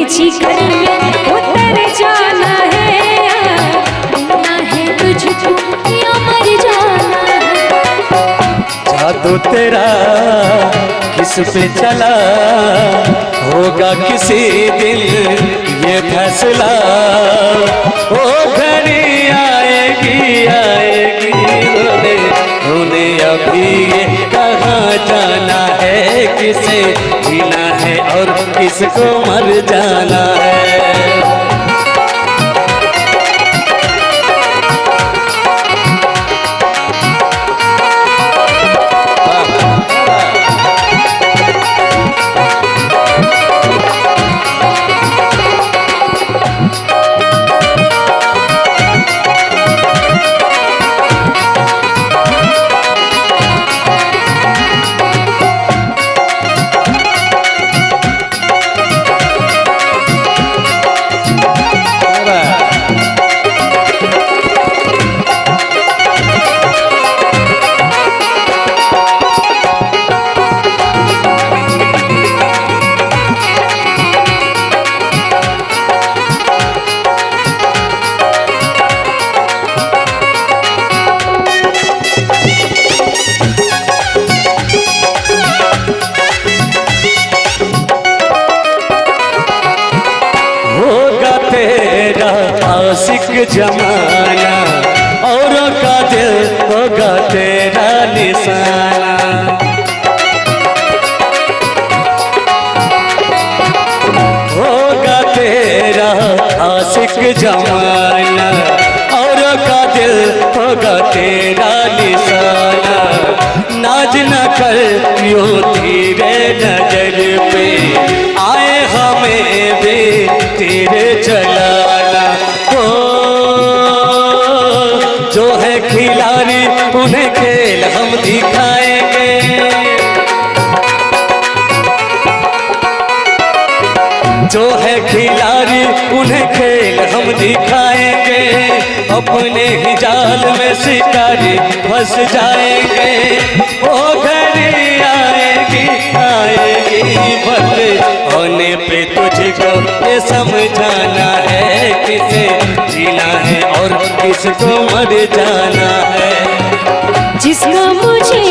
जिगर में उतर जाना है तुझको या मर जाना है। जादू तेरा किस पे चला होगा किसी दिन ये फैसला। ओ घड़ी आएगी आएगी रोने अभी ये कहाँ जाना है, किसे जीना है और किसको मर जाना है। आशिक जमाना औरों का दिल होगा तेरा निशाना। होगा तेरा आशिक जमाना औरों का दिल होगा तेरा निशाना। नाज न कर यूं धीरे नजर पे आए हमें भी तेरे चलाना। जो है खिलाड़ी उन्हें खेल हम दिखाएंगे, जो है खिलाड़ी उन्हें खेल हम दिखाएंगे। अपने ही जाल में शिकारी फंस जाएंगे। ओ घड़ी आएगी आएगी बदले होने पे तुझको ये समझाना है, किसे जीना है और किसको मर जाना है। जिसका मुझे